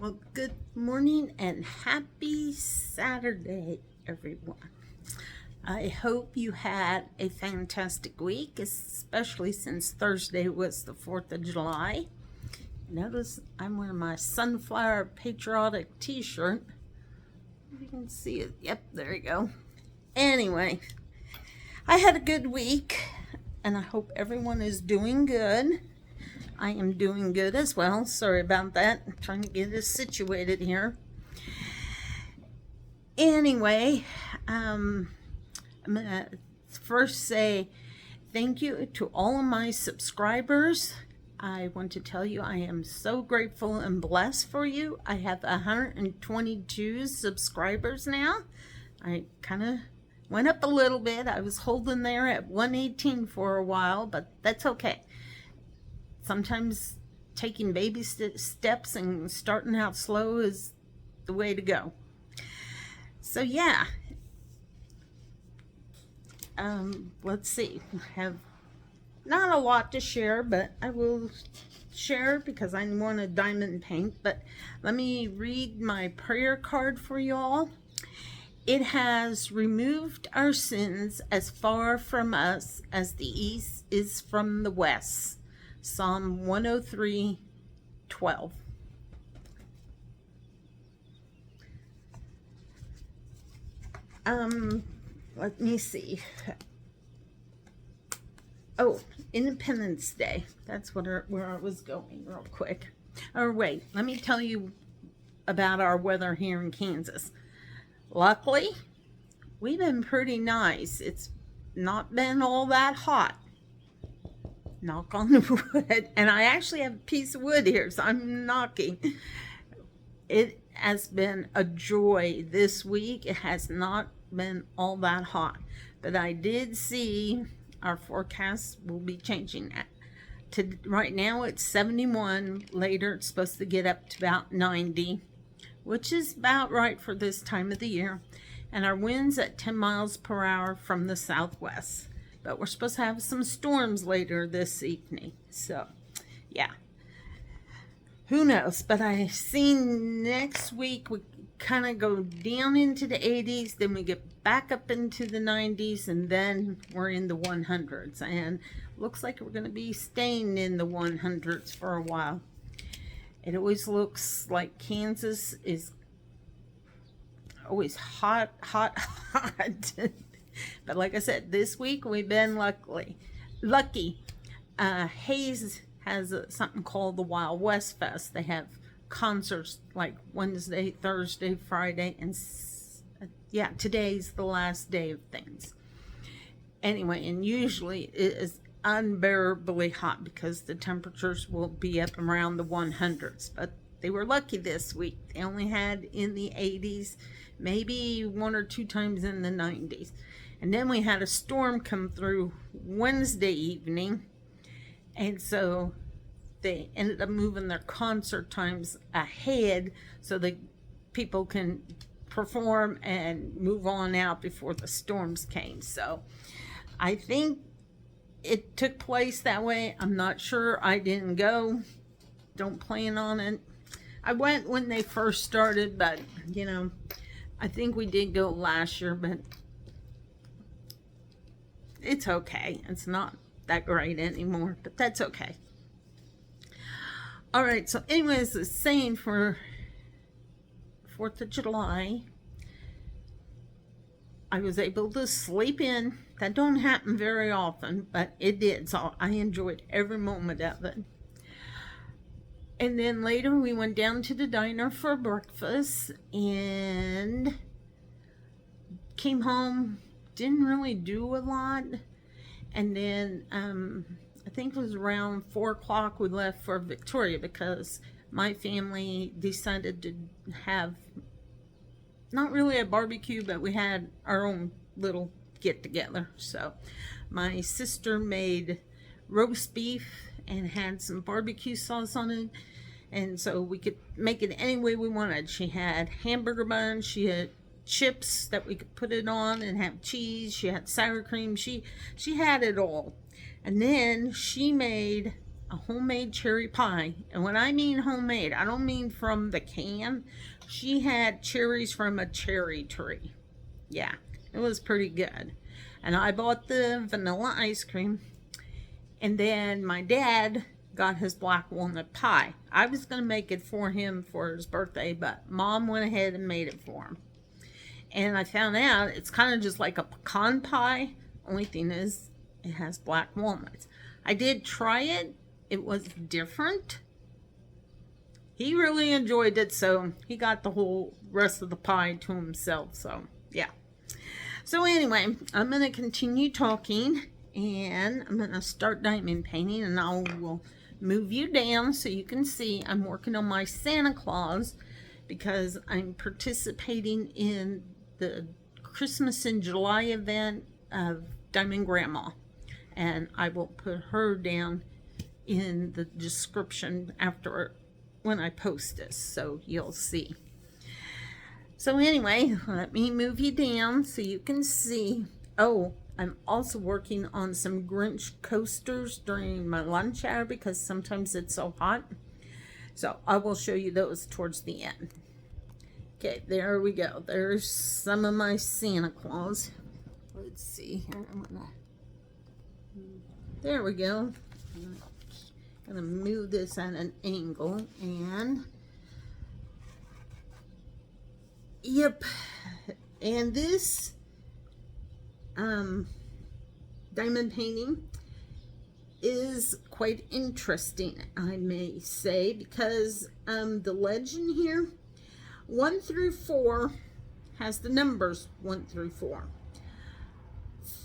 Well, good morning and happy Saturday, everyone. I hope you had a fantastic week, especially since Thursday was the 4th of July. Notice I'm wearing my Sunflower Patriotic t-shirt. You can see it. Yep, there you go. Anyway, I had a good week, and I hope everyone is doing good. I am doing good as well. Sorry about that. I'm trying to get us situated here. Anyway, I'm going to first say thank you to all of my subscribers. I want to tell you I am so grateful and blessed for you. I have 122 subscribers now. I kind of went up a little bit. I was holding there at 118 for a while, but that's okay. Sometimes taking baby steps and starting out slow is the way to go. So yeah, let's see. I have not a lot to share, but I will share because I want to diamond paint. But let me read my prayer card for y'all. It has removed our sins as far from us as the east is from the west. Psalm 103:12. Let me see. Oh, Independence Day. That's where I was going real quick. Or wait, let me tell you about our weather here in Kansas. Luckily, we've been pretty nice. It's not been all that hot. Knock on the wood. And I actually have a piece of wood here, so I'm knocking. It has been a joy this week. It has not been all that hot. But I did see our forecast will be changing that. Right now it's 71. Later it's supposed to get up to about 90, which is about right for this time of the year. And our winds at 10 miles per hour from the southwest. But we're supposed to have some storms later this evening. So, yeah. Who knows? But I seen next week we kind of go down into the 80s. Then we get back up into the 90s. And then we're in the 100s. And looks like we're going to be staying in the 100s for a while. It always looks like Kansas is always hot, hot, hot. But like I said, this week we've been lucky. Hayes has something called the Wild West Fest. They have concerts like Wednesday, Thursday, Friday, and yeah, today's the last day of things. Anyway, and usually it is unbearably hot because the temperatures will be up around the 100s. But they were lucky this week. They only had in the 80s, maybe one or two times in the 90s. And then we had a storm come through Wednesday evening. And so they ended up moving their concert times ahead so that people can perform and move on out before the storms came. So I think it took place that way. I'm not sure. I didn't go. Don't plan on it. I went when they first started, but, you know, I think we did go last year, but it's okay. It's not that great anymore, but that's okay. All right, so anyways, the saying for 4th of July, I was able to sleep in. That don't happen very often, but it did, so I enjoyed every moment of it. And then later we went down to the diner for breakfast and came home. Didn't really do a lot. And then I think it was around 4 o'clock we left for Victoria because my family decided to have not really a barbecue, but we had our own little get together. So my sister made roast beef and had some barbecue sauce on it, and so we could make it any way we wanted. She had hamburger buns, she had chips that we could put it on and have cheese, she had sour cream, she had it all. And then she made a homemade cherry pie. And when I mean homemade, I don't mean from the can. She had cherries from a cherry tree. Yeah, it was pretty good. And I bought the vanilla ice cream. And then my dad got his black walnut pie. I was going to make it for him for his birthday, but Mom went ahead and made it for him. And I found out it's kind of just like a pecan pie. Only thing is, it has black walnuts. I did try it. It was different. He really enjoyed it, so he got the whole rest of the pie to himself. So, yeah. So anyway, I'm going to continue talking, and I'm going to start diamond painting, and I will move you down so you can see I'm working on my Santa Claus because I'm participating in the Christmas in July event of Diamond Grandma, and I will put her down in the description after when I post this, so you'll see. So anyway, let me move you down so you can see. Oh, I'm also working on some Grinch coasters during my lunch hour because sometimes it's so hot. So I will show you those towards the end. Okay, there we go. There's some of my Santa Claus. Let's see here. There we go. I'm gonna move this at an angle and yep. And this diamond painting is quite interesting, I may say, because the legend here 1 through 4 has the numbers 1 through 4.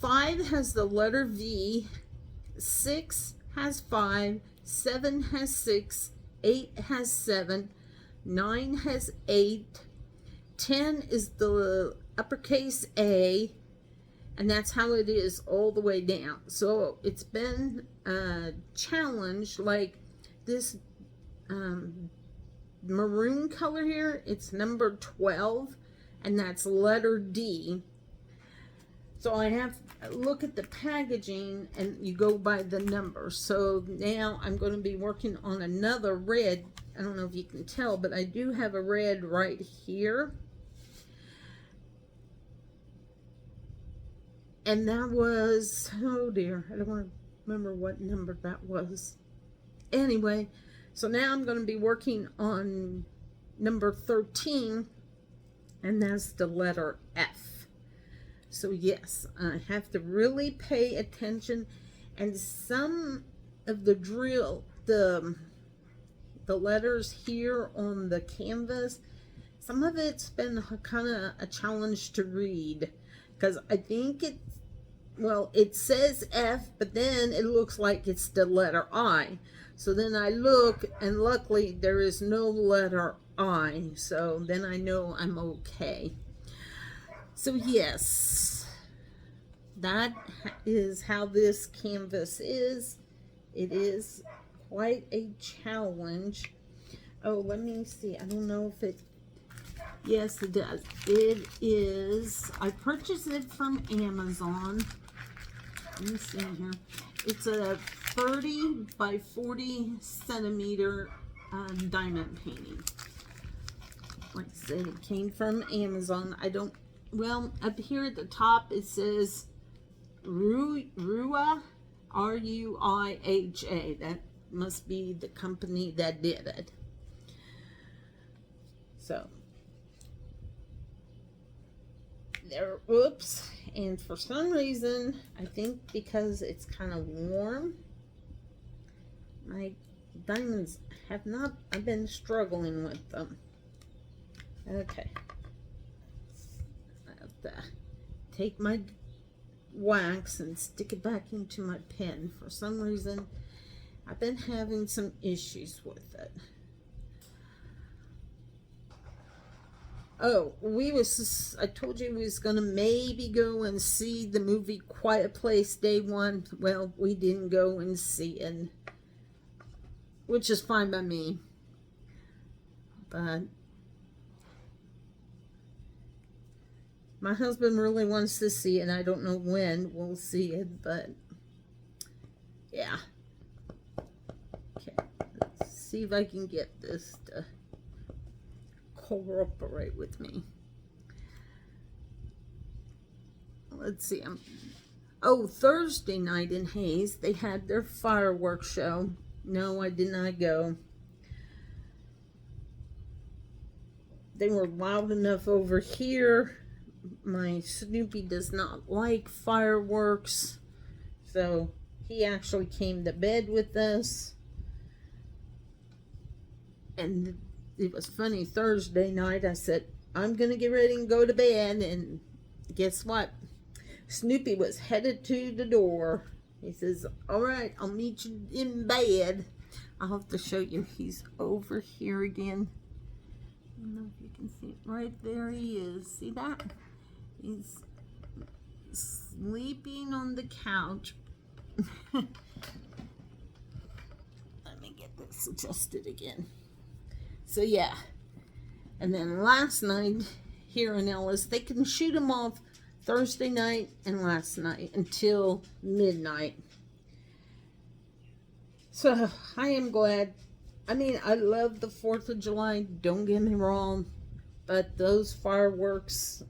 5 has the letter V. 6 has 5. 7 has 6. 8 has 7. 9 has 8. 10 is the uppercase A, and that's how it is all the way down. So it's been a challenge, like this maroon color here, it's number 12, and that's letter D. So I have to look at the packaging, and you go by the number. So now I'm going to be working on another red. I don't know if you can tell, but I do have a red right here. And that was, oh dear, I don't want to remember what number that was. Anyway, so now I'm going to be working on number 13, and that's the letter F. So yes, I have to really pay attention, and some of the the letters here on the canvas, some of it's been kind of a challenge to read, because I think it says F, but then it looks like it's the letter I. So then I look, and luckily there is no letter I, so then I know I'm okay. So yes, that is how this canvas is. It is quite a challenge. Oh, let me see. I don't know if it... Yes, it does. It is... I purchased it from Amazon. Let me see here. It's a 30 by 40 centimeter diamond painting. Like I said, it came from Amazon. I don't... Well, up here at the top it says Ruiha, R-U-I-H-A. That must be the company that did it. So, there, whoops. And for some reason, I think because it's kind of warm, my diamonds have not, I've been struggling with them. Okay. I have to take my wax and stick it back into my pen. For some reason, I've been having some issues with it. Oh, I told you we was gonna maybe go and see the movie Quiet Place day 1. Well, we didn't go and see it, which is fine by me. But my husband really wants to see it. I don't know when we'll see it, but yeah. see if I can get this to cooperate with me. Let's see. Oh, Thursday night in Hayes, they had their fireworks show. No, I did not go. They were loud enough over here. My Snoopy does not like fireworks, so he actually came to bed with us. And it was funny, Thursday night I said, I'm gonna get ready and go to bed, and guess what? Snoopy was headed to the door. He says, all right, I'll meet you in bed. I'll have to show you. He's over here again. I don't know if you can see it. Right there he is. See that? He's sleeping on the couch. Let me get this adjusted again. So yeah. And then last night here in Ellis, they can shoot him off Thursday night and last night until midnight. So I am glad. I mean, I love the 4th of July, don't get me wrong, but those fireworks,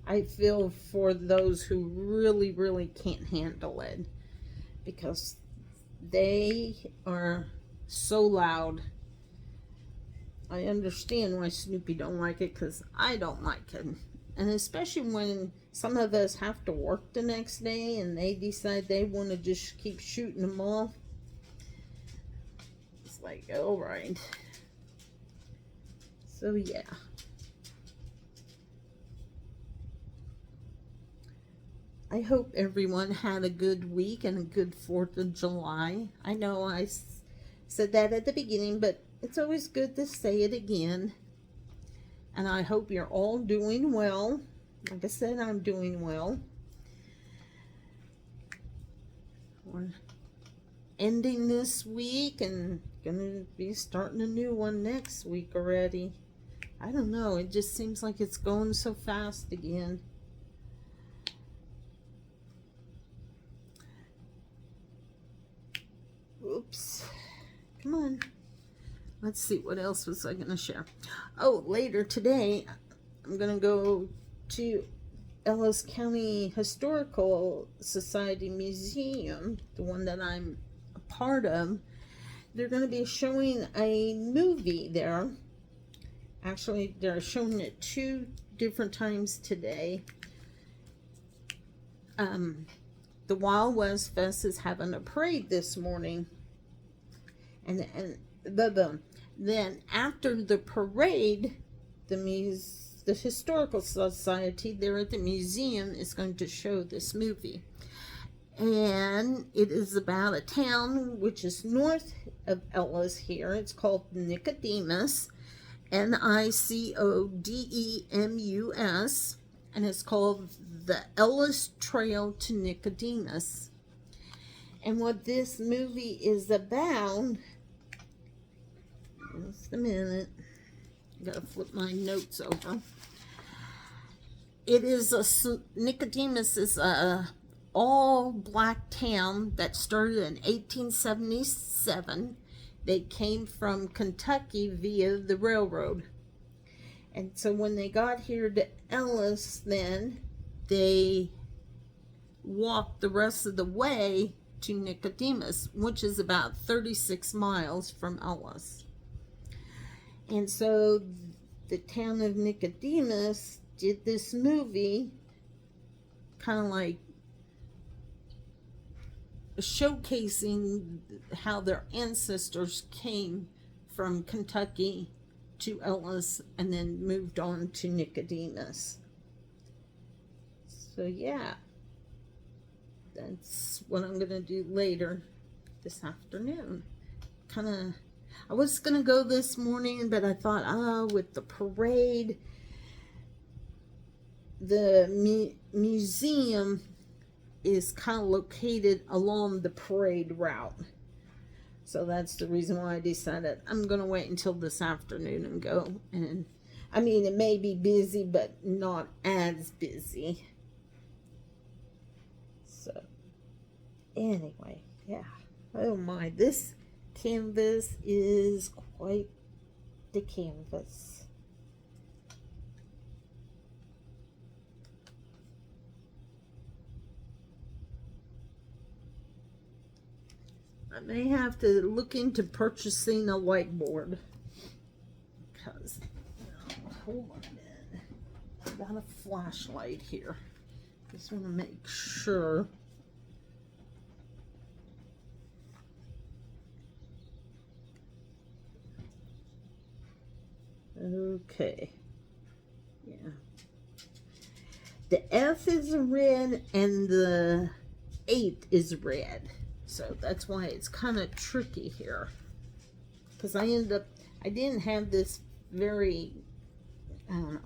I feel for those who really, really can't handle it, because they are so loud. I understand why Snoopy don't like it, because I don't like it. And especially when some of us have to work the next day and they decide they want to just keep shooting them off. It's like, all right. So yeah. I hope everyone had a good week and a good 4th of July. I know I said that at the beginning, but it's always good to say it again. And I hope you're all doing well. Like I said, I'm doing well. We're ending this week and gonna be starting a new one next week already. I don't know, it just seems like it's going so fast again. Oops. Come on. Let's see, what else was I going to share? Oh, later today, I'm going to go to Ellis County Historical Society Museum, the one that I'm a part of. They're going to be showing a movie there. Actually, they're showing it 2 different times today. The Wild West Fest is having a parade this morning. And then after the parade, the Historical Society there at the museum is going to show this movie. And it is about a town which is north of Ellis here. It's called Nicodemus, Nicodemus, and it's called the Ellis Trail to Nicodemus. And what this movie is about, just a minute, I gotta flip my notes over. It is Nicodemus is a all black town that started in 1877. They came from Kentucky via the railroad. And so when they got here to Ellis, then they walked the rest of the way to Nicodemus, which is about 36 miles from Ellis. And so the town of Nicodemus did this movie, kind of like showcasing how their ancestors came from Kentucky to Ellis and then moved on to Nicodemus. So yeah, that's what I'm going to do later this afternoon. I was going to go this morning, but I thought, with the parade, the museum is kind of located along the parade route. So that's the reason why I decided I'm going to wait until this afternoon and go. And I mean, it may be busy, but not as busy. So anyway, yeah. Oh my, this canvas is quite the canvas. I may have to look into purchasing a whiteboard because, hold on a minute. I got a flashlight here. Just want to make sure. Okay. Yeah. The F is red and the 8 is red. So that's why it's kind of tricky here. Because I didn't have this very, I don't know,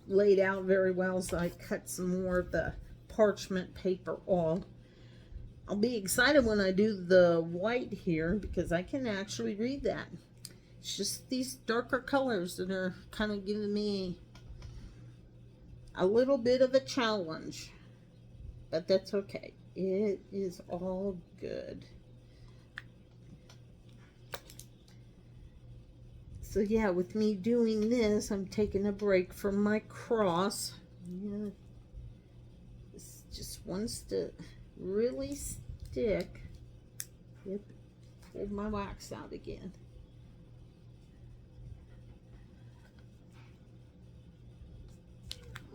laid out very well. So I cut some more of the parchment paper off. I'll be excited when I do the white here because I can actually read that. It's just these darker colors that are kind of giving me a little bit of a challenge, but that's okay. It is all good. So yeah, with me doing this, I'm taking a break from my cross. Yeah, this just wants to really stick. Yep, pulled my wax out again.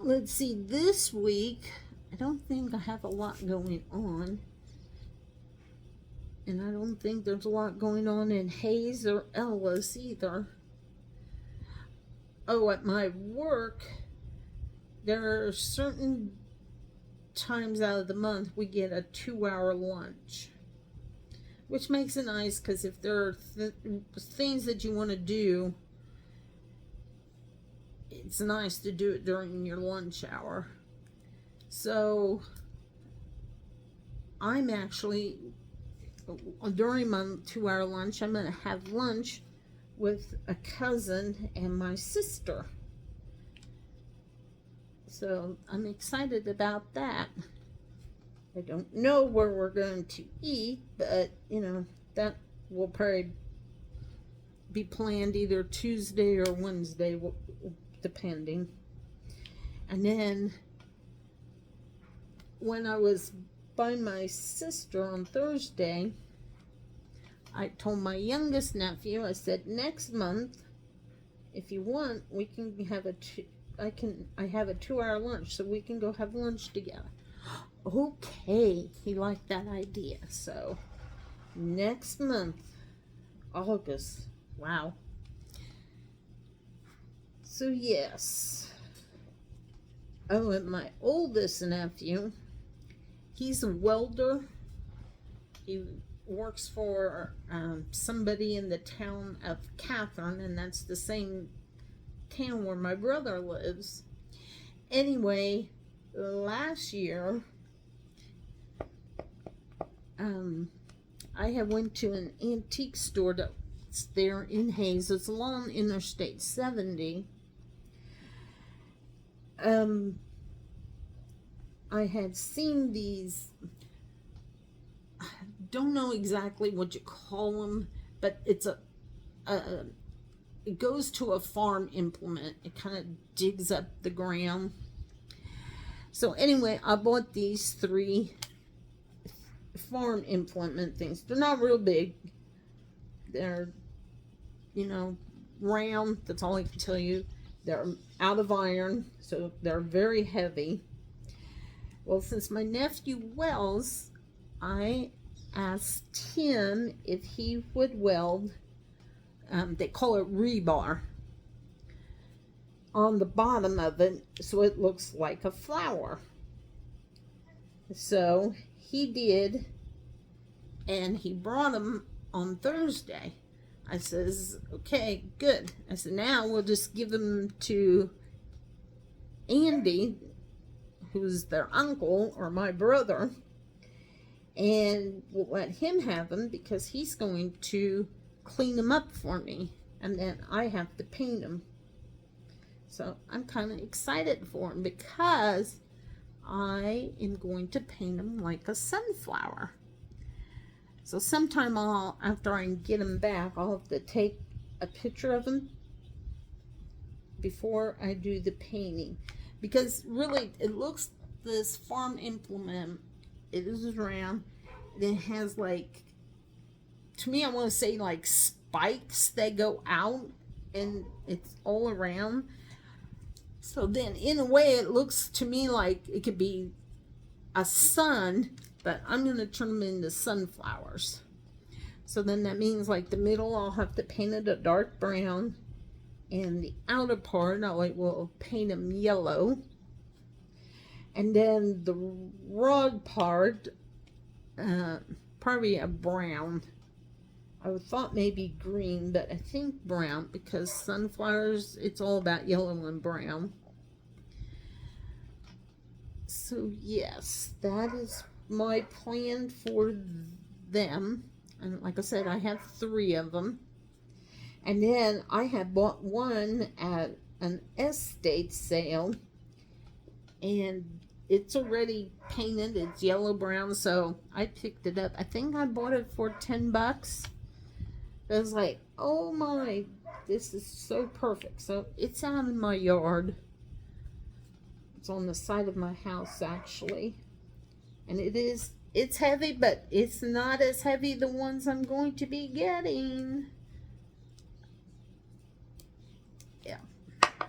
Let's see, this week, I don't think I have a lot going on. And I don't think there's a lot going on in Hayes or Ellis either. Oh, at my work, there are certain times out of the month we get a 2-hour lunch. Which makes it nice because if there are things that you want to do, it's nice to do it during your lunch hour. So I'm actually, during my 2-hour lunch, I'm going to have lunch with a cousin and my sister. So I'm excited about that. I don't know where we're going to eat, but that will probably be planned either Tuesday or Wednesday, depending. And then when I was by my sister on Thursday, I told my youngest nephew, I said, next month, if you want, we can have I have a 2-hour lunch, so we can go have lunch together. Okay, he liked that idea. So next month, August, wow. So yes. Oh, and my oldest nephew, he's a welder. He works for somebody in the town of Catherine, and that's the same town where my brother lives. Anyway, last year, I had went to an antique store that's there in Hayes. It's along Interstate 70. I had seen these, I don't know exactly what you call them, but it's it goes to a farm implement. It kind of digs up the ground. So anyway, I bought these 3 farm implement things. They're not real big. They're, round. That's all I can tell you. They're out of iron, so they're very heavy. Well, since my nephew welds, I asked him if he would weld, they call it rebar, on the bottom of it so it looks like a flower. So he did, and he brought them on Thursday. I says, okay, good. I said, now we'll just give them to Andy, who's their uncle, or my brother, and we'll let him have them because he's going to clean them up for me, and then I have to paint them. So I'm kind of excited for him because I am going to paint them like a sunflower. So sometime after I get them back, I'll have to take a picture of them before I do the painting, because really it looks, this farm implement, it is round, it has like, to me, I want to say like spikes that go out, and it's all around. So then in a way it looks to me like it could be a sun, but I'm going to turn them into sunflowers. So then that means like the middle I'll have to paint it a dark brown, and the outer part I will paint them yellow, and then the rod part probably a brown. I would thought maybe green, but I think brown, because sunflowers, it's all about yellow and brown. So yes, that is my plan for them. And like I said, I have 3 of them. And then I had bought one at an estate sale, and it's already painted. It's yellow brown, so I picked it up. I think I bought it for $10. I was like, oh my, this is so perfect. So it's out in my yard. It's on the side of my house, actually. And it's heavy, but it's not as heavy the ones I'm going to be getting. Yeah. I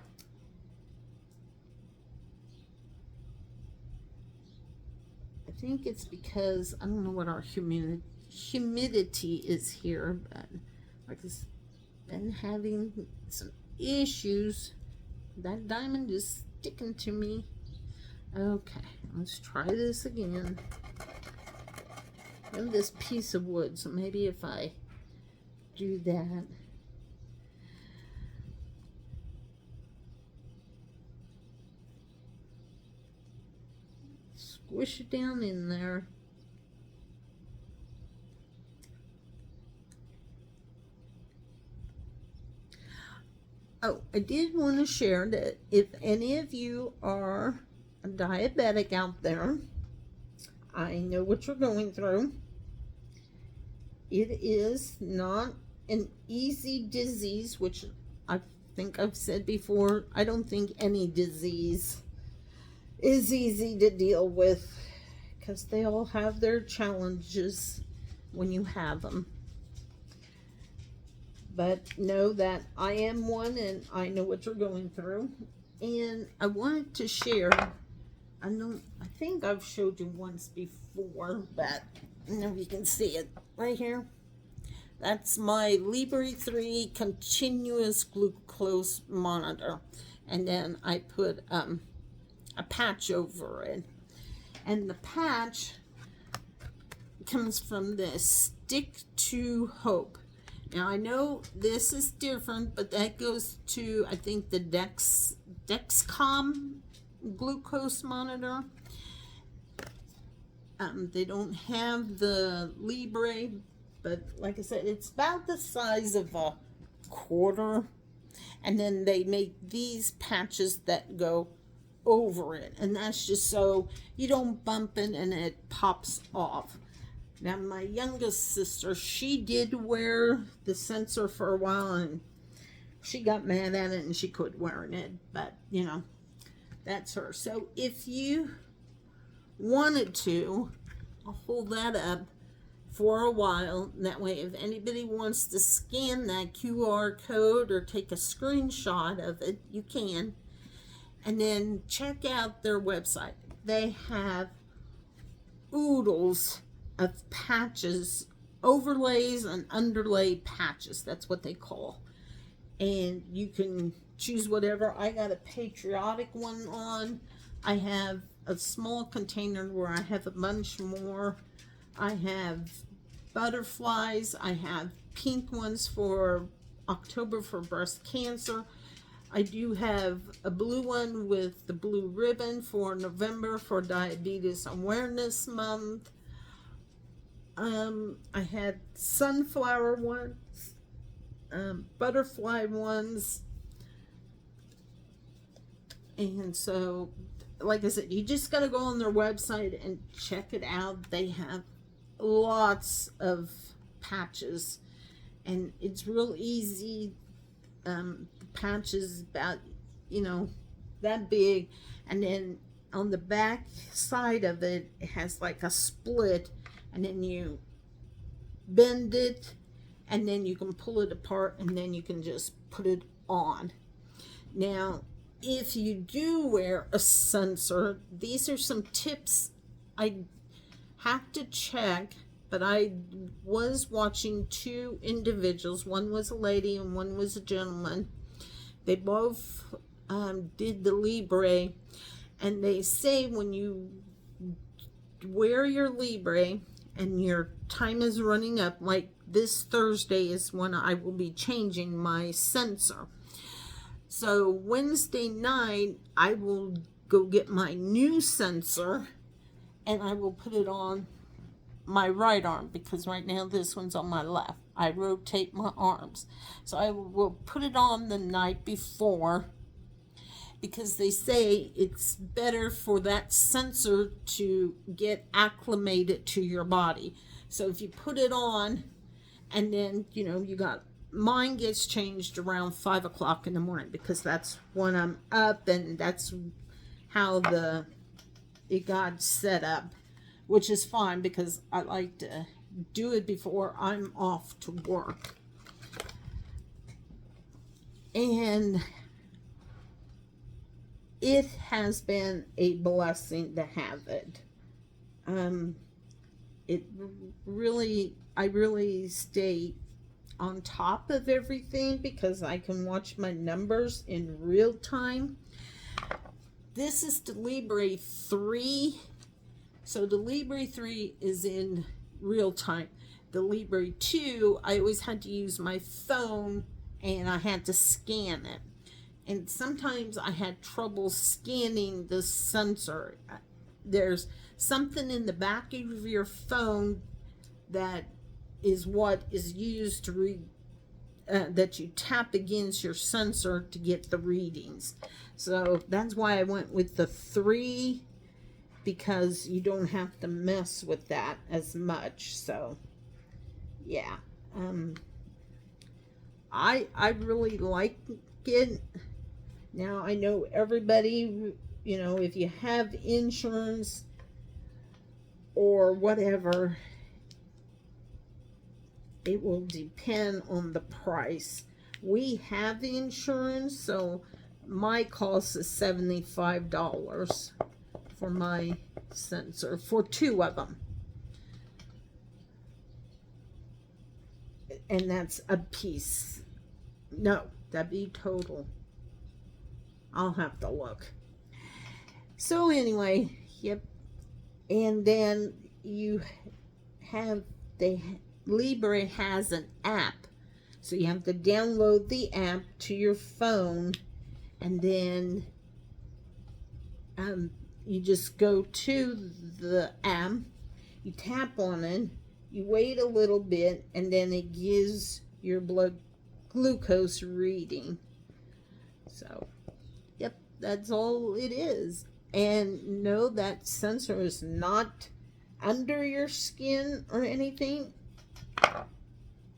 think it's because, I don't know what our humidity is here, but like it's been having some issues. That diamond is sticking to me. Okay, let's try this again. I have this piece of wood, so maybe if I do that. Squish it down in there. Oh, I did want to share that if any of you are a diabetic out there, I know what you're going through. It is not an easy disease, which I think I've said before. I don't think any disease is easy to deal with, because they all have their challenges when you have them. But know that I am one, and I know what you're going through. And I wanted to share, I think I've showed you once before, but I don't know if you can see it right here. That's my Libre 3 continuous glucose monitor. And then I put a patch over it. And the patch comes from this Stick to Hope. Now I know this is different, but that goes to, I think, the Dexcom glucose monitor. They don't have the Libre, but like I said, it's about the size of a quarter. And then they make these patches that go over it, and that's just so you don't bump it and it pops off. Now my youngest sister, she did wear the sensor for a while, and she got mad at it and she quit wearing it, but you know, that's her. So if you wanted to, I'll hold that up for a while. That way if anybody wants to scan that QR code or take a screenshot of it, you can. And then check out their website. They have oodles of patches, overlays and underlay patches. That's what they call. And you can choose whatever. I got a patriotic one on. I have a small container where I have a bunch more. I have butterflies. I have pink ones for October for breast cancer. I do have a blue one with the blue ribbon for November for Diabetes Awareness Month. I had sunflower ones, butterfly ones. And so, like I said, you just got to go on their website and check it out. They have lots of patches, and it's real easy. The patch is about, you know, that big, and then on the back side of it, it has like a split, and then you bend it, and then you can pull it apart, and then you can just put it on. Now, if you do wear a sensor, these are some tips I have to check, but I was watching two individuals. One was a lady and one was a gentleman. They both did the Libre, and they say when you wear your Libre and your time is running up, like this Thursday is when I will be changing my sensor. So Wednesday night, I will go get my new sensor, and I will put it on my right arm, because right now this one's on my left. I rotate my arms. So I will put it on the night before, because they say it's better for that sensor to get acclimated to your body. So if you put it on, and then, you know, mine gets changed around 5 o'clock in the morning, because that's when I'm up, and that's how it got set up, which is fine, because I like to do it before I'm off to work. And it has been a blessing to have it. I really stay on top of everything, because I can watch my numbers in real time. This is the Libre 3. So the Libre 3 is in real time. The Libre 2, I always had to use my phone, and I had to scan it. And sometimes I had trouble scanning the sensor. There's something in the back of your phone that is what is used to read, that you tap against your sensor to get the readings. So that's why I went with the 3, because you don't have to mess with that as much. So yeah, I really like it. Now I know everybody, you know, if you have insurance or whatever, it will depend on the price. We have insurance, so my cost is $75 for my sensor, for 2 of them. And that's a piece. No, that'd be total. I'll have to look. So anyway, yep. And then you have, Libre has an app. So you have to download the app to your phone, and then you just go to the app, you tap on it, you wait a little bit, and then it gives your blood glucose reading. So, yep, that's all it is. And no, that sensor is not under your skin or anything.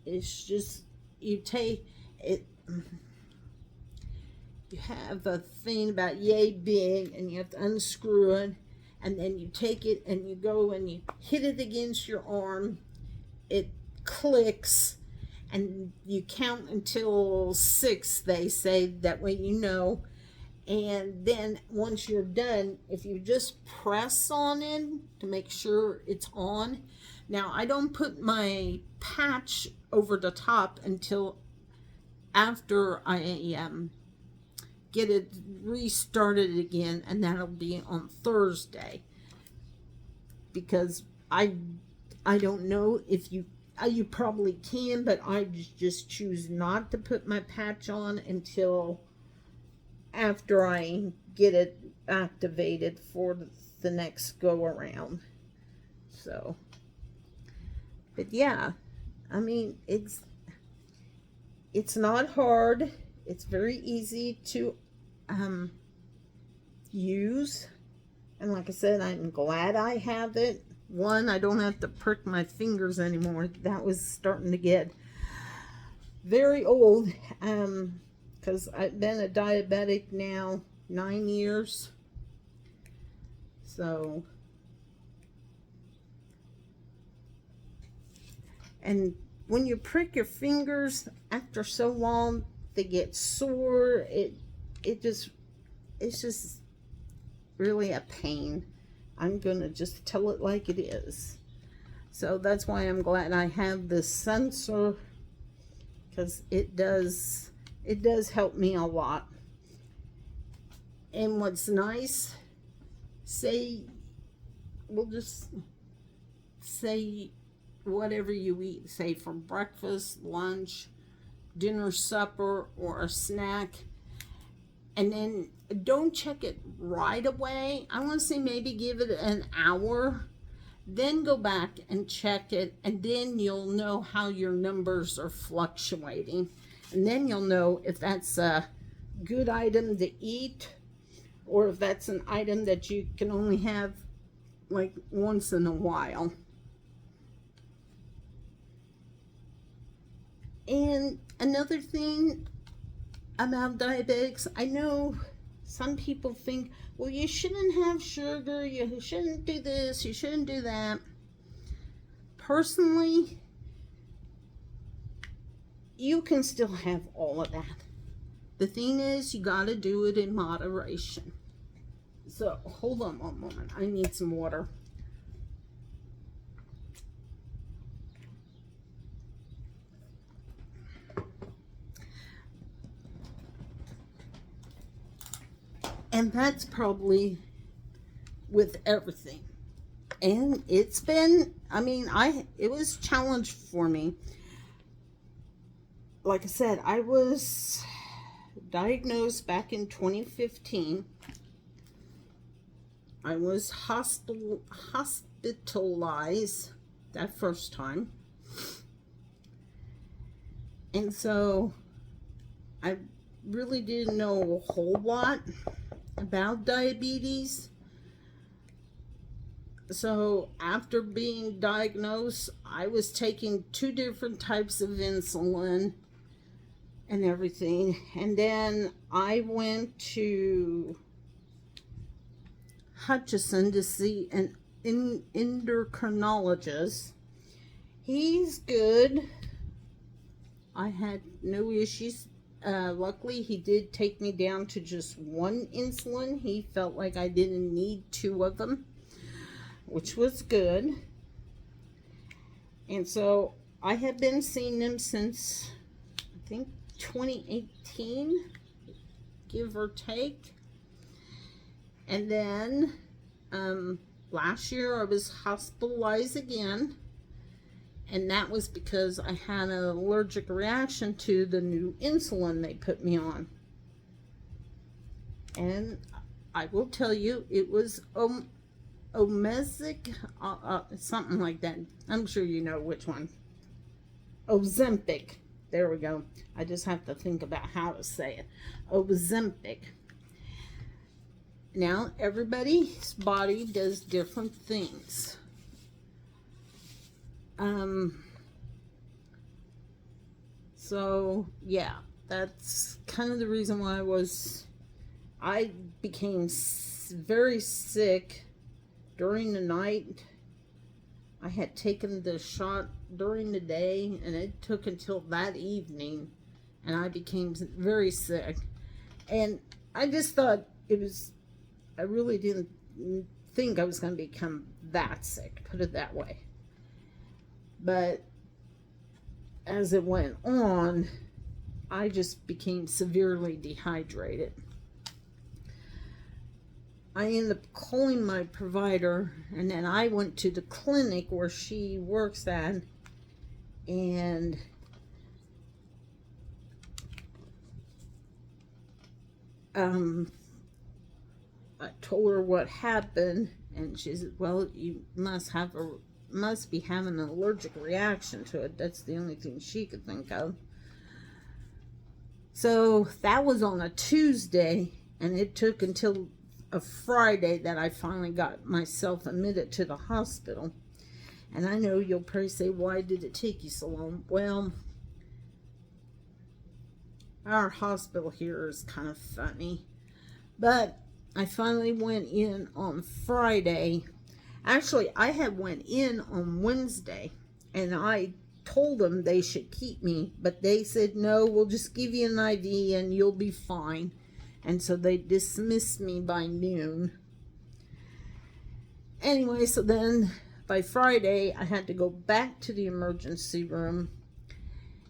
It's just, you take it, you have a thing about yay big, and you have to unscrew it, and then you take it and you go and you hit it against your arm. It clicks, and you count until 6, they say, that way you know. And then once you're done, if you just press on it to make sure it's on. Now, I don't put my patch over the top until after I get it restarted again, and that'll be on Thursday, because I don't know if you probably can, but I just choose not to put my patch on until after I get it activated for the next go around. So, but yeah, I mean, it's not hard. It's very easy to use, and like I said, I'm glad I have it. One, I don't have to prick my fingers anymore. That was starting to get very old, because I've been a diabetic now 9 years. So, and when you prick your fingers after so long, they get sore. It's just really a pain. I'm gonna just tell it like it is. So that's why I'm glad I have this sensor, because it does help me a lot. And what's nice, we'll just say whatever you eat, say for breakfast, lunch, dinner, supper, or a snack, and then don't check it right away. I want to say maybe give it an hour, then go back and check it, and then you'll know how your numbers are fluctuating, and then you'll know if that's a good item to eat or if that's an item that you can only have like once in a while. And another thing about diabetics, I know some people think, well, you shouldn't have sugar, you shouldn't do this, you shouldn't do that. Personally, you can still have all of that. The thing is, you gotta do it in moderation. So, hold on one moment. I need some water. And that's probably with everything. And it's been, it was a challenge for me. Like I said, I was diagnosed back in 2015. I was hospitalized that first time. And so I really didn't know a whole lot about diabetes. So after being diagnosed, I was taking 2 different types of insulin and everything. And then I went to Hutchinson to see an endocrinologist. He's good. I had no issues. Luckily, he did take me down to just 1 insulin. He felt like I didn't need 2 of them, which was good. And so I have been seeing him since, I think, 2018, give or take. And then last year I was hospitalized again. And that was because I had an allergic reaction to the new insulin they put me on. And I will tell you, it was Omesic, something like that. I'm sure you know which one. Ozempic. There we go. I just have to think about how to say it. Ozempic. Now, everybody's body does different things. So yeah, that's kind of the reason why I became very sick during the night. I had taken the shot during the day, and it took until that evening, and I became very sick. And I just thought I really didn't think I was going to become that sick, put it that way. But as it went on, I just became severely dehydrated. I ended up calling my provider, and then I went to the clinic where she works at, and I told her what happened, and she said, well, you must be having an allergic reaction to it. That's the only thing she could think of. So that was on a Tuesday, and it took until a Friday that I finally got myself admitted to the hospital. And I know you'll probably say, why did it take you so long? Well, our hospital here is kind of funny. But I finally went in on Friday. Actually, I had went in on Wednesday, and I told them they should keep me, but they said, no, we'll just give you an IV and you'll be fine. And so they dismissed me by noon. Anyway, so then by Friday, I had to go back to the emergency room,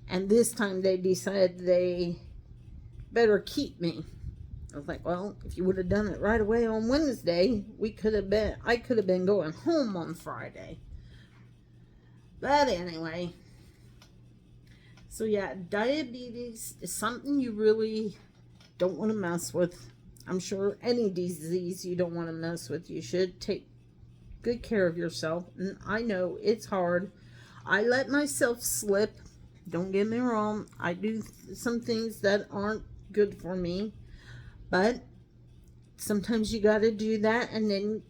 and this time they decided they better keep me. I was like, well, if you would have done it right away on Wednesday, I could have been going home on Friday. But anyway, so yeah, diabetes is something you really don't want to mess with. I'm sure any disease you don't want to mess with. You should take good care of yourself. And I know it's hard. I let myself slip. Don't get me wrong. I do some things that aren't good for me. But sometimes you got to do that, and then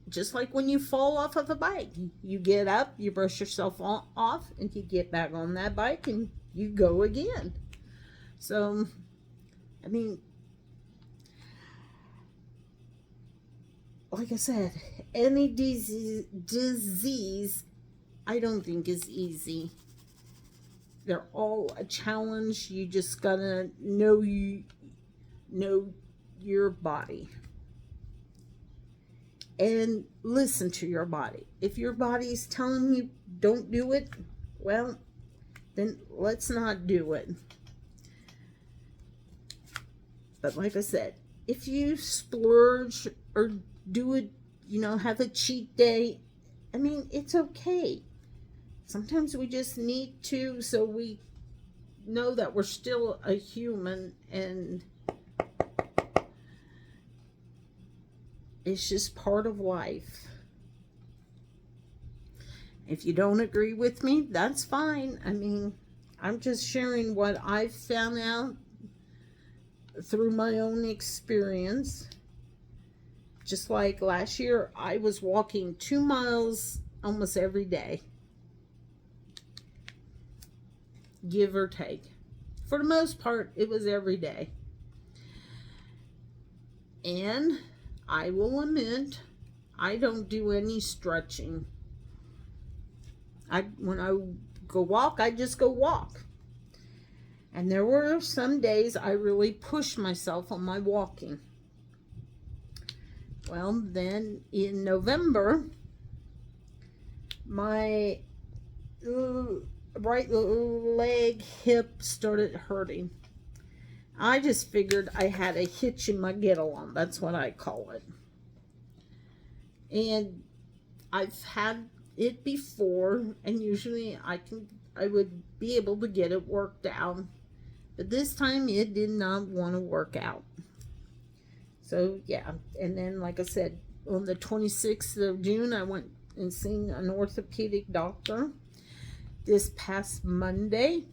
just like when you fall off of a bike, you get up, you brush yourself off, and you get back on that bike and you go again. So, I mean, like I said, any disease I don't think is easy. They're all a challenge. You just gotta know your body and listen to your body. If your body's telling you don't do it, well, then let's not do it. But like I said, if you splurge or do it, have a cheat day, I mean, it's okay. Sometimes we just need to, so we know that we're still a human, and it's just part of life. If you don't agree with me, that's fine. I mean, I'm just sharing what I've found out through my own experience. Just like last year, I was walking 2 miles almost every day, give or take. For the most part, it was every day. And I will admit, I don't do any stretching. When I go walk, I just go walk. And there were some days I really pushed myself on my walking. Well, then in November, my right leg hip started hurting. I just figured I had a hitch in my get-along. That's what I call it. And I've had it before, and usually I would be able to get it worked out. But this time it did not want to work out. So yeah, and then like I said, on the 26th of June, I went and seen an orthopedic doctor. This past Monday,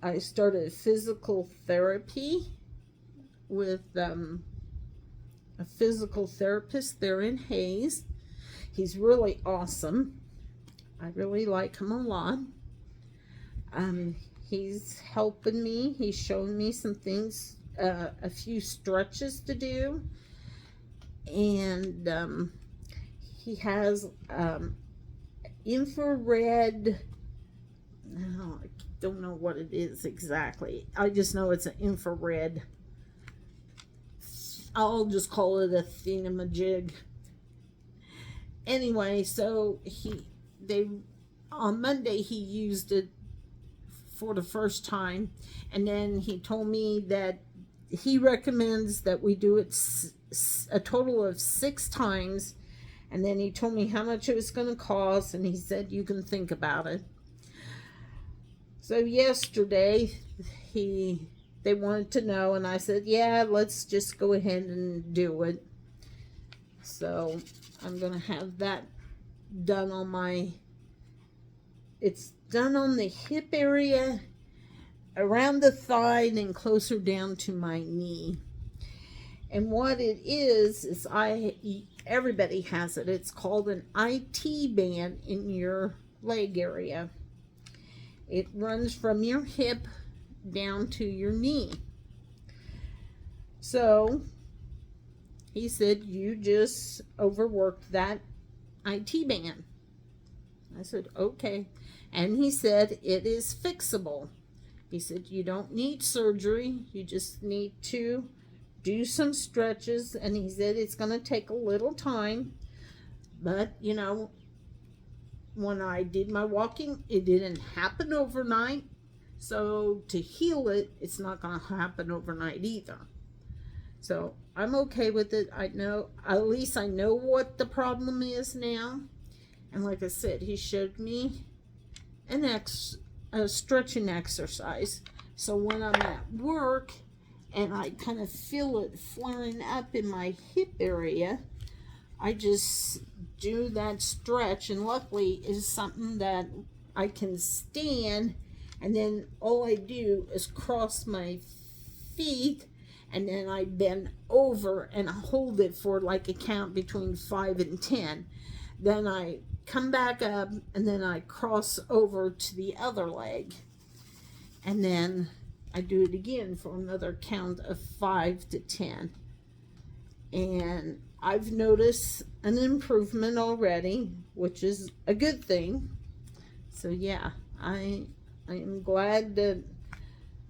I started physical therapy with a physical therapist there in Hayes. He's really awesome. I really like him a lot. He's helping me. He's showing me some things, a few stretches to do. And he has infrared, no, I don't know what it is exactly. I just know it's an infrared. I'll just call it a thingamajig. Anyway, so on Monday he used it for the first time, and then he told me that he recommends that we do it a total of 6 times, and then he told me how much it was going to cost, and he said you can think about it. So yesterday they wanted to know, and I said, yeah, let's just go ahead and do it. So I'm going to have that done it's done on the hip area, around the thigh, and closer down to my knee. And what it is everybody has it. It's called an IT band in your leg area. It runs from your hip down to your knee. So he said, you just overworked that IT band. I said, okay. And he said, it is fixable. He said, you don't need surgery. You just need to do some stretches. And he said, it's going to take a little time. But, you know, when I did my walking, it didn't happen overnight. So to heal it, it's not going to happen overnight either. So I'm okay with it. I know, at least I know what the problem is now. And like I said, he showed me a stretching exercise. So when I'm at work and I kind of feel it flaring up in my hip area, I just do that stretch. And luckily it's something that I can stand, and then all I do is cross my feet, and then I bend over and hold it for like a count between 5 and 10. Then I come back up, and then I cross over to the other leg, and then I do it again for another count of 5 to 10. And I've noticed an improvement already, which is a good thing. So yeah, I am glad that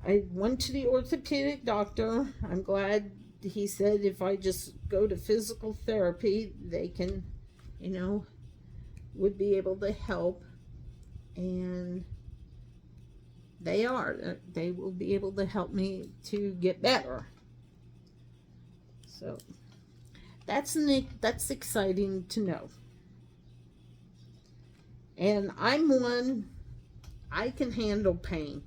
I went to the orthopedic doctor. I'm glad he said if I just go to physical therapy, they can, you know, would be able to help. And they will be able to help me to get better. So that's exciting to know. And I can handle pain.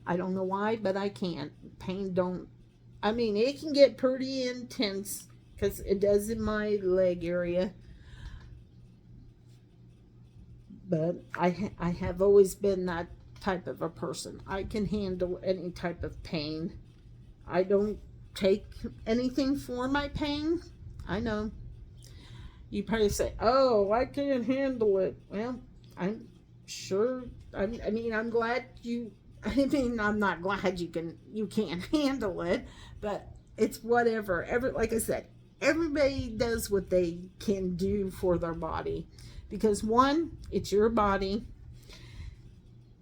I don't know why, but I can't. It can get pretty intense, because it does in my leg area. But I have always been that type of a person. I can handle any type of pain. I don't take anything for my pain. I know. You probably say, oh, I can't handle it. Well, I'm sure. I'm glad you. I'm not glad you can't handle it, but it's whatever. Like I said, everybody does what they can do for their body, because one, it's your body,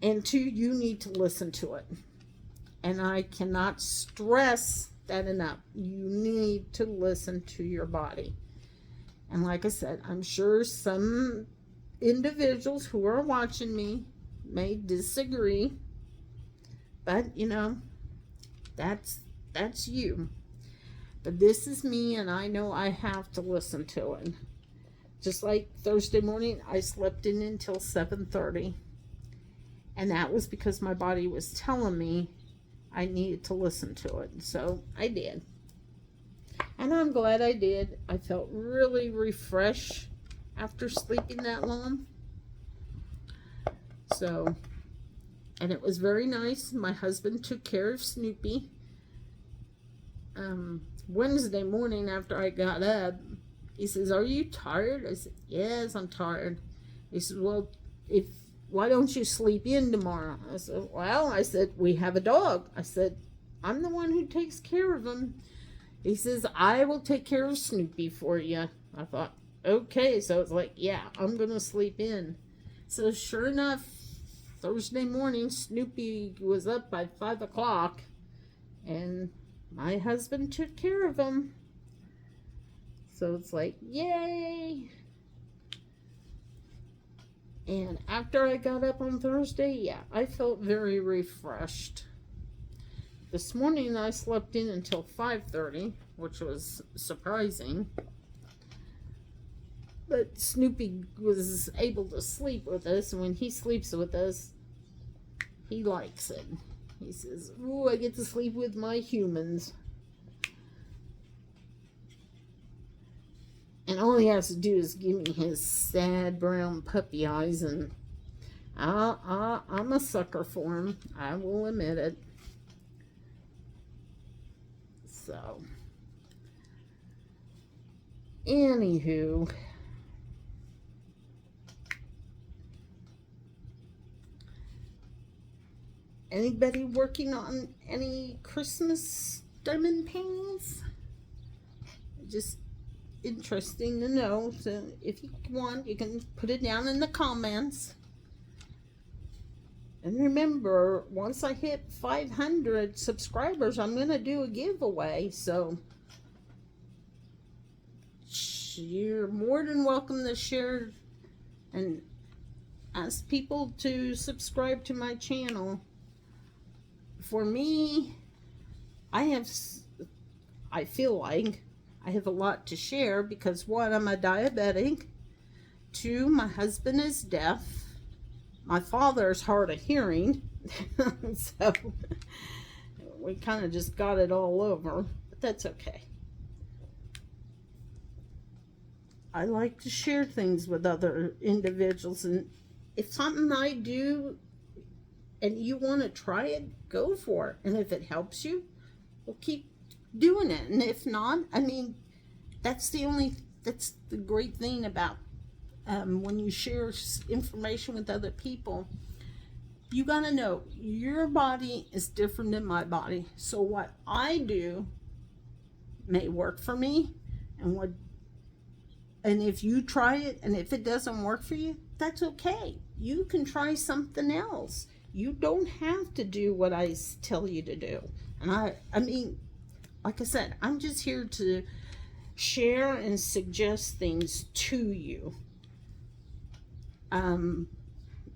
and two, you need to listen to it. And I cannot stress that enough. You need to listen to your body. And like I said, I'm sure some individuals who are watching me may disagree, but you know, that's you. But this is me, and I know I have to listen to it. Just like Thursday morning, I slept in until 7:30, and that was because my body was telling me I needed to listen to it. So I did, and I'm glad I did. I felt really refreshed after sleeping that long. So, and it was very nice. My husband took care of Snoopy. Wednesday morning after I got up, he says, are you tired? I said, yes, I'm tired. He said, well, why don't you sleep in tomorrow? I said, well, we have a dog. I said, I'm the one who takes care of him. He says, I will take care of Snoopy for you. I thought, okay. So it's like, yeah, I'm going to sleep in. So sure enough, Thursday morning, Snoopy was up by 5 o'clock, and my husband took care of him. So it's like, yay. And after I got up on Thursday, yeah, I felt very refreshed. This morning I slept in until 5:30, which was surprising. But Snoopy was able to sleep with us, and when he sleeps with us, he likes it. He says, ooh, I get to sleep with my humans. And all he has to do is give me his sad brown puppy eyes, and I'm a sucker for him. I will admit it. So, anywho, anybody working on any Christmas diamond paintings? Just interesting to know. So if you want, you can put it down in the comments. And remember, once I hit 500 subscribers, I'm going to do a giveaway. So you're more than welcome to share and ask people to subscribe to my channel. For me, I feel like I have a lot to share because, one, I'm a diabetic. Two, my husband is deaf. My father's hard of hearing. So we kind of just got it all over, but that's okay. I like to share things with other individuals, and if something I do and you want to try it, go for it. And if it helps you, we'll keep doing it. And if not, I mean, that's the great thing about when you share information with other people. You gotta know your body is different than my body. So what I do may work for me, and if you try it and if it doesn't work for you, that's okay. You can try something else. You don't have to do what I tell you to do. And I mean, like I said, I'm just here to share and suggest things to you.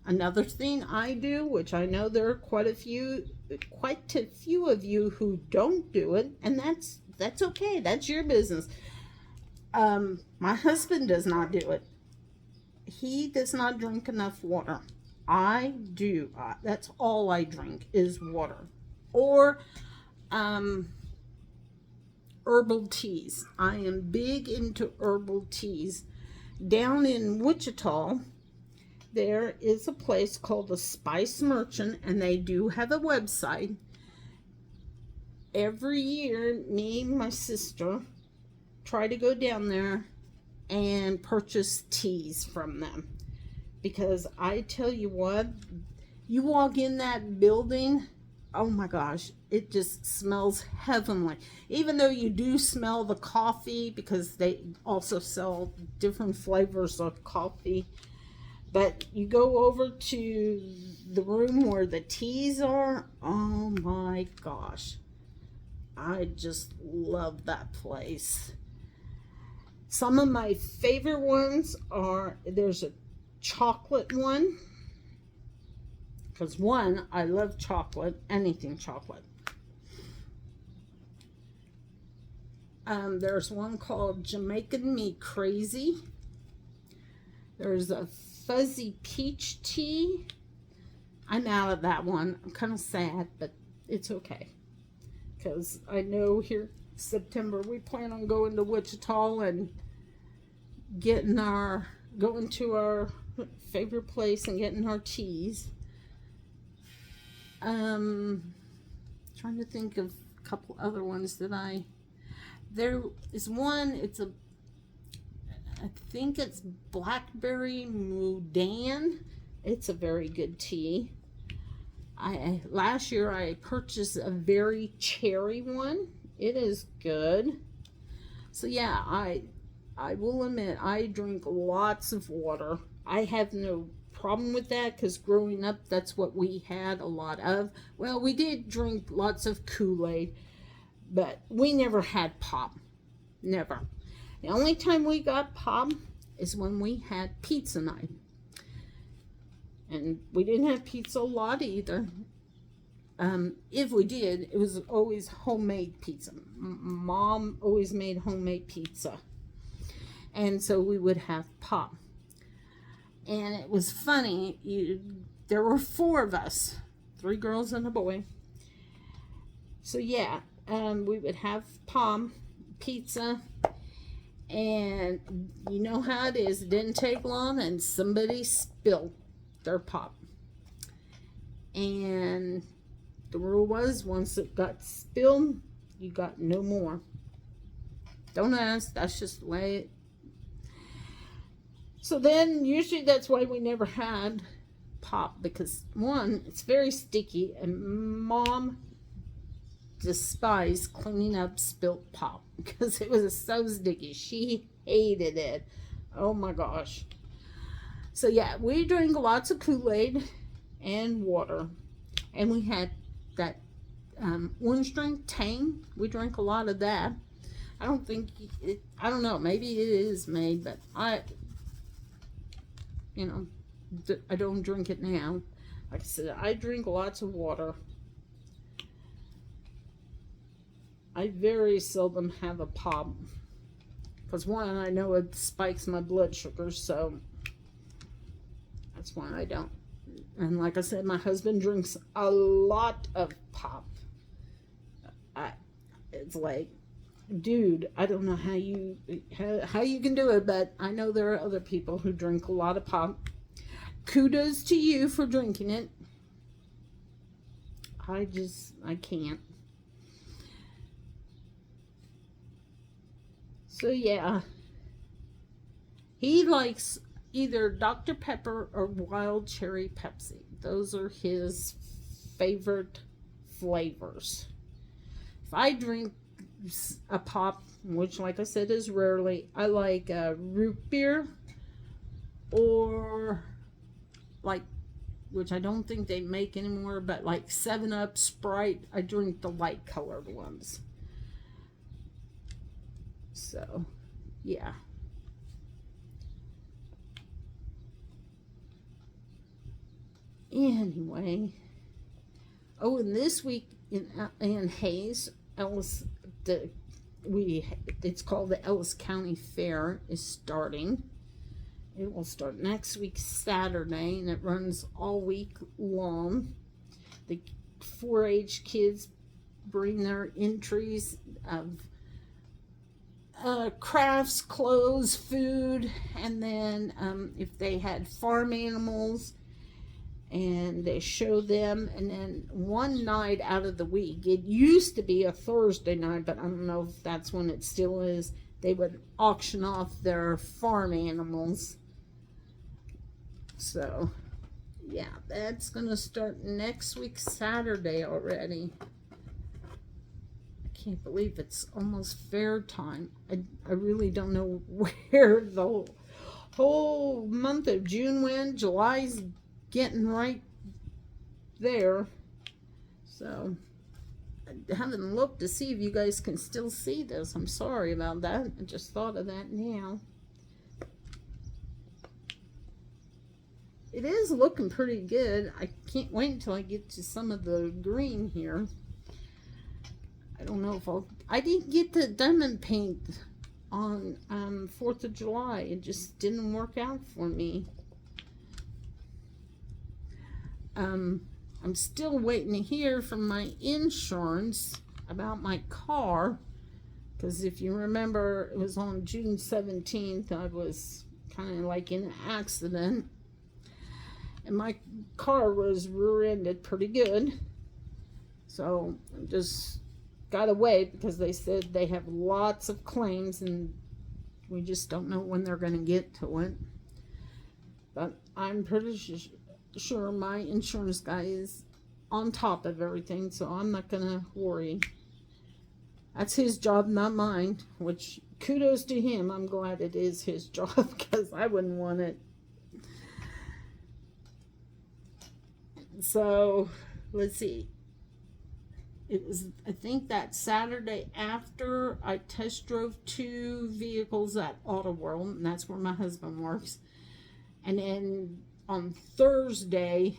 Another thing I do, which I know there are quite a few of you who don't do it, and that's okay. That's your business. My husband does not do it. He does not drink enough water. I do. That's all I drink is water. Or herbal teas. I am big into herbal teas. Down in Wichita, there is a place called the Spice Merchant, and they do have a website. Every year, me and my sister try to go down there and purchase teas from them. Because I tell you what, you walk in that building, oh my gosh, it just smells heavenly. Even though you do smell the coffee, because they also sell different flavors of coffee. But you go over to the room where the teas are, oh my gosh. I just love that place. Some of my favorite ones are, there's a chocolate one. Because one, I love chocolate, anything chocolate. There's one called Jamaican Me Crazy. There's a fuzzy peach tea. I'm out of that one. I'm kind of sad, but it's okay. Because I know here September we plan on going to Wichita and going to our favorite place and getting our teas. Trying to think of a couple other ones that there is one, I think it's Blackberry Mudan. It's a very good tea. Last year I purchased a very cherry one. It is good. So yeah, I will admit I drink lots of water. I have no problem with that because growing up that's what we had a lot of. Well, we did drink lots of Kool-Aid, but we never had pop. Never. The only time we got pop is when we had pizza night. And we didn't have pizza a lot either. If we did, it was always homemade pizza. Mom always made homemade pizza. And so we would have pop. And it was funny. There were 4 of us. 3 girls and a boy. So yeah, we would have pop, pizza. And you know how it is. It didn't take long and somebody spilled their pop. And the rule was once it got spilled, you got no more. Don't ask, that's just the way it. So then, usually that's why we never had pop, because one, it's very sticky, and Mom despised cleaning up spilt pop because it was so sticky. She hated it. Oh my gosh. So yeah, we drank lots of Kool-Aid and water, and we had that orange drink, Tang. We drank a lot of that. I don't think it, I don't know, maybe it is made, but I don't drink it now. Like I said, I drink lots of water. I very seldom have a pop, because one, I know it spikes my blood sugar, so that's why I don't. And like I said, my husband drinks a lot of pop. It's like, dude, I don't know how you can do it, but I know there are other people who drink a lot of pop. Kudos to you for drinking it. I can't. So yeah, he likes either Dr. Pepper or Wild Cherry Pepsi. Those are his favorite flavors. If I drink a pop, which like I said is rarely, I like root beer, or like, which I don't think they make anymore, but like 7-Up, Sprite. I drink the light colored ones. So yeah. Anyway, oh, and this week in Hayes, it's called the Ellis County Fair is starting. It will start next week Saturday, and it runs all week long. The 4-H kids bring their entries of crafts, clothes, food, and then if they had farm animals, and they show them. And then one night out of the week, it used to be a Thursday night, but I don't know if that's when it still is, they would auction off their farm animals. So yeah, that's gonna start next week Saturday already. I can't believe it's almost fair time. I really don't know where the whole month of June went. July's getting right there. So I haven't looked to see if you guys can still see this. I'm sorry about that. I just thought of that now. It is looking pretty good. I can't wait until I get to some of the green here. I don't know if I didn't get the diamond paint on 4th of July. It just didn't work out for me. I'm still waiting to hear from my insurance about my car, because if you remember, it was on June 17th, I was kind of like in an accident, and my car was rear-ended pretty good. So I just gotta wait, because they said they have lots of claims and we just don't know when they're going to get to it. But I'm pretty sure my insurance guy is on top of everything, so I'm not gonna worry. That's his job, not mine, which kudos to him. I'm glad it is his job, because I wouldn't want it. So let's see, it was, I think, that Saturday after, I test drove 2 vehicles at Auto World, and that's where my husband works. And then on Thursday,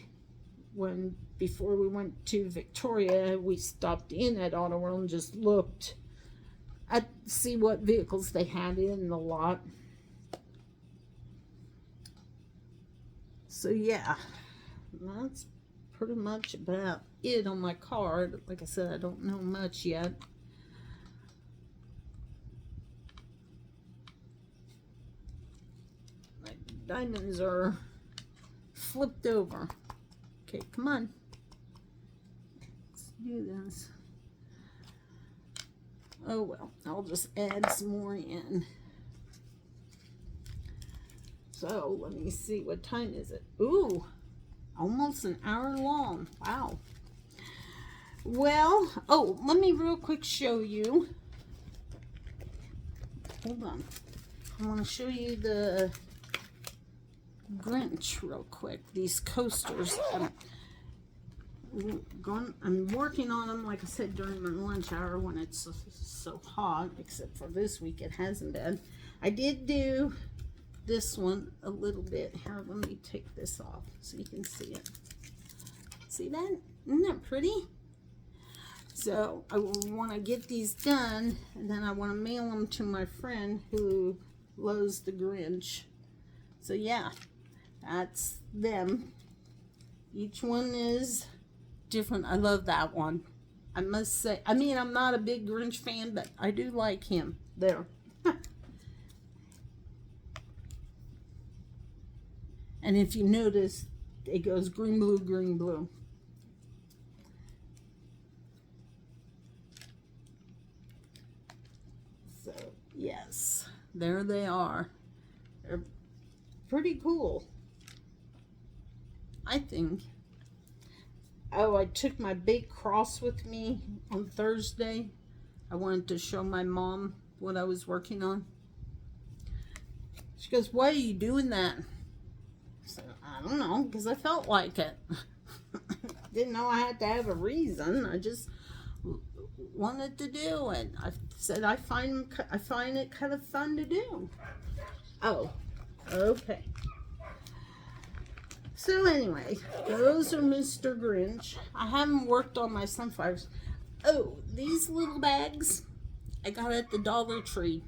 before we went to Victoria, we stopped in at Auto World and just looked at see what vehicles they had in the lot. So yeah, that's pretty much about it on my car. Like I said, I don't know much yet. My diamonds are flipped over. Okay, come on. Let's do this. Oh well, I'll just add some more in. So let me see, what time is it? Ooh, almost an hour long. Wow. Well, oh, let me real quick show you. Hold on. I want to show you the Grinch real quick. These coasters. I'm working on them, like I said, during my lunch hour when it's so hot, except for this week it hasn't been. I did do this one a little bit. Here, let me take this off so you can see it. See that? Isn't that pretty? So I want to get these done, and then I want to mail them to my friend who loves the Grinch. So yeah, that's them. Each one is different. I love that one. I must say, I mean, I'm not a big Grinch fan, but I do like him. There. And if you notice, it goes green, blue, green, blue. So, yes, there they are. They're pretty cool, I think. Oh, I took my big cross with me on Thursday. I wanted to show my mom what I was working on. She goes, "Why are you doing that?" So, I don't know, because I felt like it. Didn't know I had to have a reason. I just wanted to do it. I said I find it kind of fun to do. Oh, okay. So anyway, those are Mr. Grinch. I haven't worked on my sunflowers. Oh, these little bags I got at the Dollar Tree.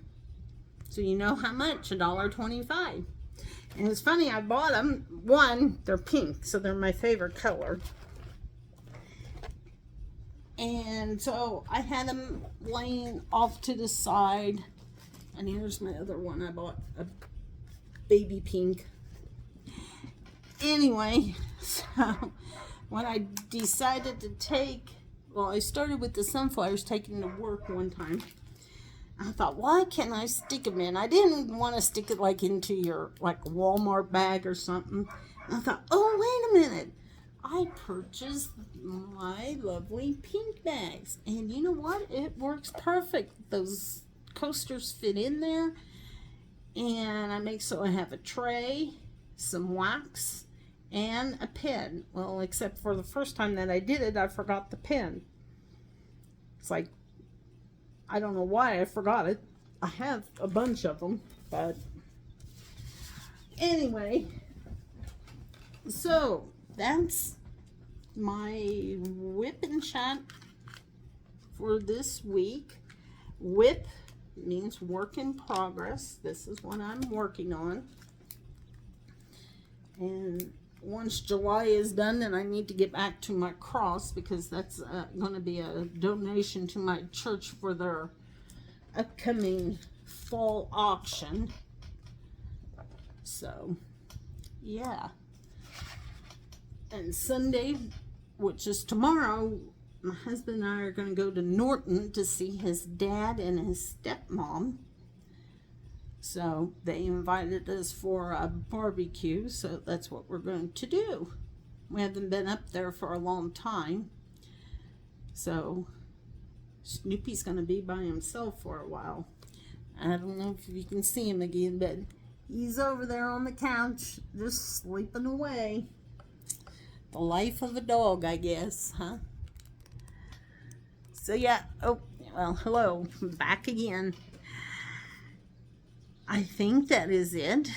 So you know how much? $1.25. And it's funny, I bought them. One, they're pink, so they're my favorite color. And so I had them laying off to the side. And here's my other one. I bought a baby pink. Anyway, so when I decided to take, well, I started with the sunflowers, taking to work one time. I thought, why can't I stick them in? I didn't want to stick it like into your like Walmart bag or something. And I thought, oh, wait a minute. I purchased my lovely pink bags. And you know what? It works perfect. Those coasters fit in there. And I make so I have a tray, some wax, and a pen. Well, except for the first time that I did it, I forgot the pen. It's like, I don't know why I forgot it. I have a bunch of them, but anyway, so that's my WIP and Chat for this week. WIP means work in progress. This is what I'm working on. And once July is done, then I need to get back to my cross, because that's going to be a donation to my church for their upcoming fall auction. So, yeah. And Sunday, which is tomorrow, my husband and I are going to go to Norton to see his dad and his stepmom. So they invited us for a barbecue, so that's what we're going to do. We haven't been up there for a long time. So Snoopy's going to be by himself for a while. I don't know if you can see him again, but he's over there on the couch just sleeping away. The life of a dog, I guess, huh? So yeah, oh, well, hello, I'm back again. I think that is it.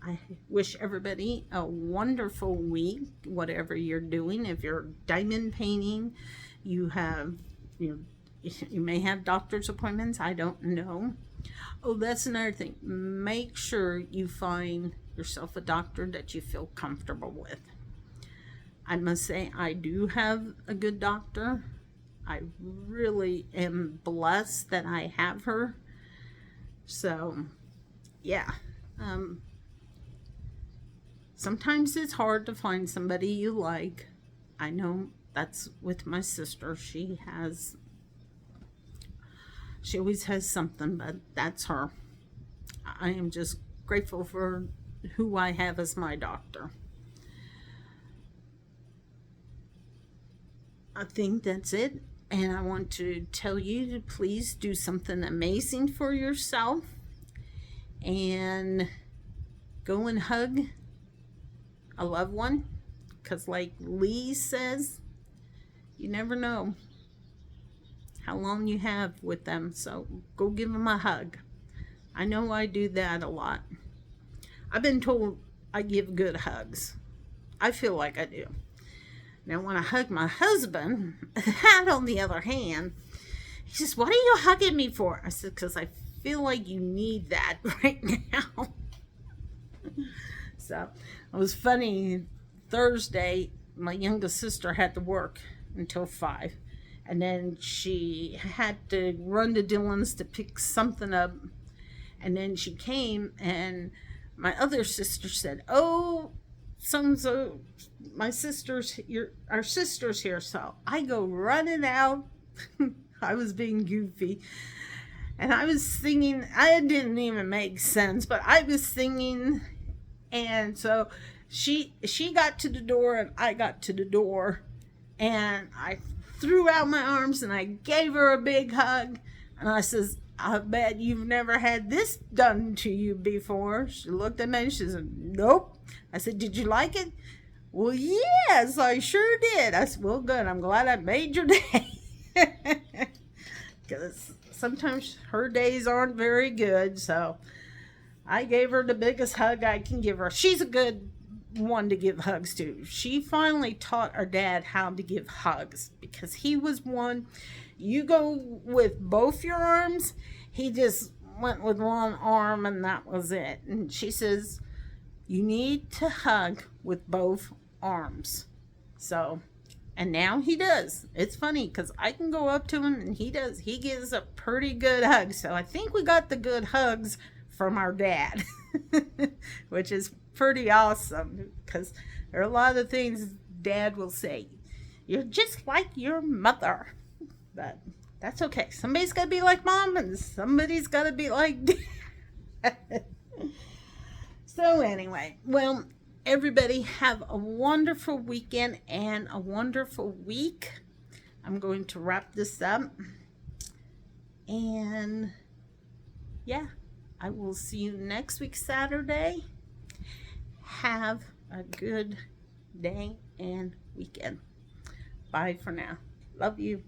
I wish everybody a wonderful week, whatever you're doing. If you're diamond painting, you may have doctor's appointments. I don't know. Oh, that's another thing. Make sure you find yourself a doctor that you feel comfortable with. I must say, I do have a good doctor. I really am blessed that I have her. So, yeah. Sometimes it's hard to find somebody you like. I know That's with my sister. She always has something, but that's her. I am just grateful for who I have as my doctor. I think that's it. And I want to tell you to please do something amazing for yourself and go and hug a loved one. Because, like Lee says, you never know how long you have with them. So go give them a hug. I know I do that a lot. I've been told I give good hugs. I feel like I do. Now, when I hug my husband, that on the other hand, he says, "What are you hugging me for?" I said, "Because I feel like you need that right now." So it was funny. Thursday, my youngest sister had to work until 5. And then she had to run to Dylan's to pick something up. And then she came, and my other sister said, "Oh, so my sister's here, our sister's here." So I go running out. I was being goofy. And I was singing. I didn't even make sense, but I was singing. And so she got to the door, and I got to the door. And I threw out my arms, and I gave her a big hug. And I says, "I bet you've never had this done to you before." She looked at me and she said, "Nope." I said, "Did you like it?" "Well, yes, I sure did." I said, "Well, good. I'm glad I made your day." Because sometimes her days aren't very good. So I gave her the biggest hug I can give her. She's a good one to give hugs to. She finally taught our dad how to give hugs, because he was one, you go with both your arms. He just went with one arm, and that was it. And she says, "You need to hug with both arms." So, and now he does. It's funny because I can go up to him and he does. He gives a pretty good hug. So I think we got the good hugs from our dad, which is pretty awesome, because there are a lot of things Dad will say. "You're just like your mother." But that's okay. Somebody's got to be like Mom, and somebody's got to be like Dad. So anyway, well, everybody have a wonderful weekend and a wonderful week. I'm going to wrap this up. And yeah, I will see you next week, Saturday. Have a good day and weekend. Bye for now. Love you.